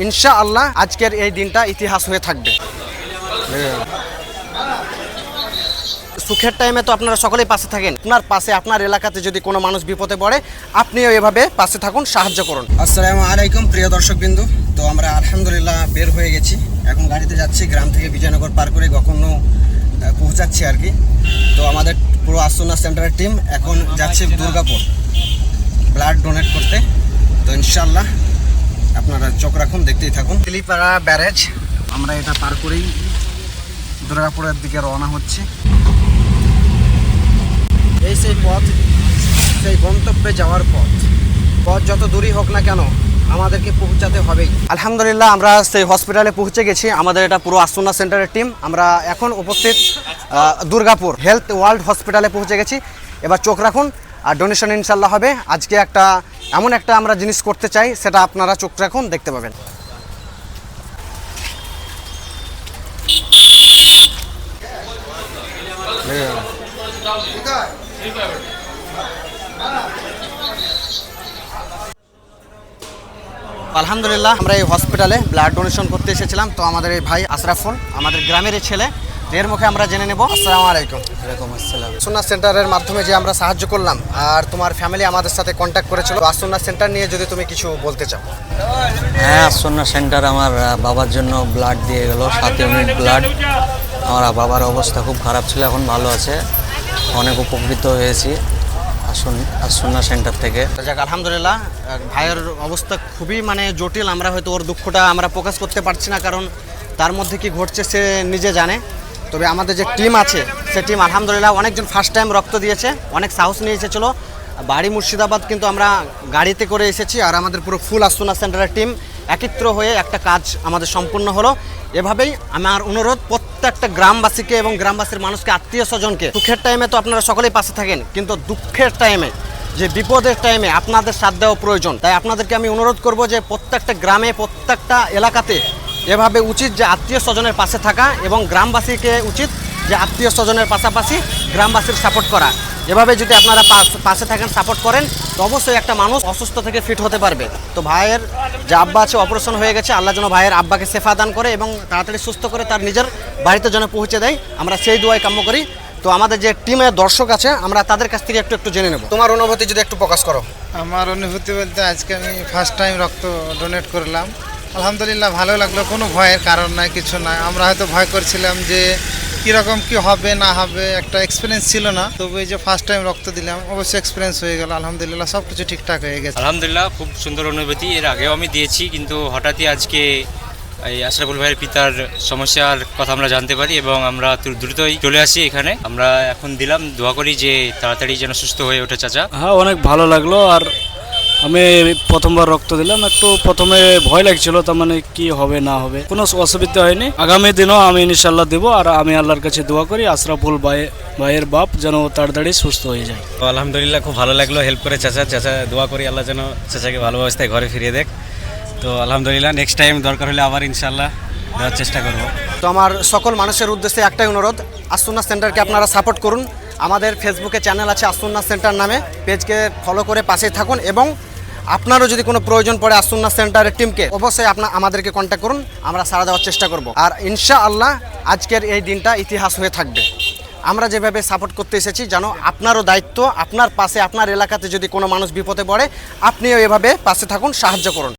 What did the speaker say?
ইনশাআল্লাহ আজকের এই দিনটা ইতিহাস হয়ে থাকবে। সুখের টাইমে তো আপনারা সকলেই পাশে থাকেন, আপনার পাশে আপনার এলাকাতে যদি কোনো মানুষ বিপদে পড়ে আপনিও এভাবে পাশে থাকুন, সাহায্য করুন। আসসালামু আলাইকুম প্রিয় দর্শকবৃন্দ, তো আমরা আলহামদুলিল্লাহ বের হয়ে গেছি, এখন গাড়িতে যাচ্ছি, গ্রাম থেকে বিজয়নগর পার করে কখনো পৌঁছাচ্ছি আর কি। তো আমাদের পুরো আসুন্নাহ সেন্টারের টিম এখন যাচ্ছে দুর্গাপুর ব্লাড ডোনেট করতে। তো ইনশাআল্লাহ আপনারা চোখ রাখুন, দেখতেই থাকুন। তেলিপাড়া ব্যারেজ আমরা এটা পার করেই দুর্গাপুরের দিকে রওনা হচ্ছে। এই সেই পথ, সেই গন্তব্যে যাওয়ার পথ যত দূরই হোক না কেন আমাদেরকে পৌঁছাতে হবেই। আলহামদুলিল্লাহ আমরা সেই হসপিটালে পৌঁছে গেছি। আমাদের এটা পুরো আসুন্নাহ সেন্টারের টিম, আমরা এখন উপস্থিত দুর্গাপুর হেলথ ওয়ার্ল্ড হসপিটালে পৌঁছে গেছি। এবার চোখ রাখুন, আর ডোনেশন ইনশাল্লাহ হবে। আজকে এমন একটা আমরা জিনিস করতে চাই, সেটা আপনারা চোখ রাখুন, দেখতে পাবেন। আলহামদুলিল্লাহ আমরা এই হসপিটালে ব্লাড ডোনেশন করতে এসেছিলাম। তো আমাদের এই ভাই আশরাফুল, আমাদের গ্রামের ছেলে, এর মুখে আমরা জেনে নেব। আসসালামু আলাইকুম। ওয়ালাইকুম আসসালাম। আসুন্নাহ সেন্টারের মাধ্যমে যে আমরা সাহায্য করলাম, আর তোমার ফ্যামিলি আমাদের সাথে কন্ট্যাক্ট করেছিল, আসুন্নাহ সেন্টার নিয়ে যদি তুমি কিছু বলতে চাও। হ্যাঁ, আসুন্নাহ সেন্টার আমার বাবার জন্য ব্লাড দিয়ে গেল, 7 ইউনিট ব্লাড। আমার বাবার অবস্থা খুব খারাপ ছিল, এখন ভালো আছে, অনেক উপকৃত হয়েছি আসুন্নাহ সেন্টার থেকে। যাক আলহামদুলিল্লাহ, ভাইয়ের অবস্থা খুবই জটিল। আমরা হয়তো ওর দুঃখটা আমরা প্রকাশ করতে পারছি না, কারণ তার মধ্যে কি ঘটছে সে নিজে জানে। তবে আমাদের যে টিম আছে, সে টিম আলহামদুলিল্লাহ অনেকজন ফার্স্ট টাইম রক্ত দিয়েছে, অনেক সাহস নিয়ে এসেছিল। বাড়ি মুর্শিদাবাদ, কিন্তু আমরা গাড়িতে করে এসেছি, আর আমাদের পুরো ফুল আসুন্নাহ সেন্টারের টিম একত্র হয়ে একটা কাজ আমাদের সম্পূর্ণ হলো। এভাবেই আমার অনুরোধ প্রত্যেকটা গ্রামবাসীকে এবং গ্রামবাসীর মানুষকে, আত্মীয় স্বজনকে, সুখের টাইমে তো আপনারা সকলেই পাশে থাকেন, কিন্তু দুঃখের টাইমে, যে বিপদের টাইমে আপনাদের সাথ দেওয়া প্রয়োজন। তাই আপনাদেরকে আমি অনুরোধ করব যে প্রত্যেকটা গ্রামে, প্রত্যেকটা এলাকাতে এভাবে উচিত যে আত্মীয় স্বজনের পাশে থাকা, এবং গ্রামবাসীকে উচিত যে আত্মীয় স্বজনের পাশাপাশি গ্রামবাসীর সাপোর্ট করা। এভাবে যদি আপনারা পাশে থাকেন, সাপোর্ট করেন, তো অবশ্যই একটা মানুষ অসুস্থ থেকে ফিট হতে পারবে। তো ভাইয়ের যে আব্বা আছে, অপারেশন হয়ে গেছে, আল্লাহ যেন ভাইয়ের আব্বাকে শেফা দান করে এবং তাড়াতাড়ি সুস্থ করে তার নিজের বাড়িতে যেন পৌঁছে দেয়, আমরা সেই দোয়াই কাম্য করি। তো আমাদের যে টিমের দর্শক আছে, আমরা তাদের কাছ থেকে একটু জেনে নেব। তোমার অনুভূতি যদি একটু প্রকাশ করো। আমার অনুভূতি বলতে, আজকে আমি ফার্স্ট টাইম রক্ত ডোনেট করলাম। আলহামদুলিল্লাহ ভালো লাগলো, কোনো ভয়ের কারণ নাই, কিছু নাই। আমরা হয়তো ভয় করছিলাম যে কীরকম কি হবে না হবে, একটা এক্সপিরিয়েন্স ছিল না। তবে এই যে ফার্স্ট টাইম রক্ত দিলাম, অবশ্যই এক্সপিরিয়েন্স হয়ে গেল। আলহামদুলিল্লাহ সব কিছু ঠিকঠাক হয়ে গেছে। আলহামদুলিল্লাহ খুব সুন্দর অনুভূতি। এর আগেও আমি দিয়েছি, কিন্তু হঠাৎই আজকে এই আশরাফুল ভাইয়ের পিতার সমস্যার কথা আমরা জানতে পারি এবং আমরা দ্রুতই চলে আসি এখানে। আমরা এখন দিলাম, দোয়া করি যে তাড়াতাড়ি যেন সুস্থ হয়ে ওঠে চাচা। হ্যাঁ, অনেক ভালো লাগলো। আর আমি প্রথমবার রক্ত দিলাম, একটু প্রথমে ভয় লাগছিল, তার কি হবে না হবে, কোনো অসুবিধা হয়নি। আগামী দিনও আমি ইনশাল্লাহ দেব, আর আমি আল্লাহর কাছে দোয়া করি আশরাফুল ভাইয়ের বাপ যেন তাড়াতাড়ি সুস্থ হয়ে যায়। তো আলহামদুলিল্লাহ খুব ভালো লাগলো হেল্প করে চাচা দোয়া করি আল্লাহ যেন চাচাকে ভালো অবস্থায় ঘরে ফিরিয়ে দেখ। তো আলহামদুলিল্লাহ নেক্সট টাইম দরকার হলে আবার ইনশাল্লাহ দেওয়ার চেষ্টা করব। তো আমার সকল মানুষের উদ্দেশ্যে একটাই অনুরোধ, আসুন্নাহ সেন্টারকে আপনারা সাপোর্ট করুন। আমাদের ফেসবুকে চ্যানেল আছে আসুন্নাহ সেন্টার নামে, পেজকে ফলো করে পাশে থাকুন, এবং আপনারও যদি কোনো প্রয়োজন পড়ে আসুন্নাহ সেন্টারের টিমকে, অবশ্যই আমাদেরকে কন্ট্যাক্ট করুন, আমরা সাড়া দেওয়ার চেষ্টা করব। আর ইনশাআল্লাহ আজকের এই দিনটা ইতিহাস হয়ে থাকবে। আমরা যেভাবে সাপোর্ট করতে এসেছি, জানো আপনারও দায়িত্ব, আপনার পাশে আপনার এলাকাতে যদি কোনো মানুষ বিপদে পড়ে আপনিও এভাবে পাশে থাকুন, সাহায্য করুন।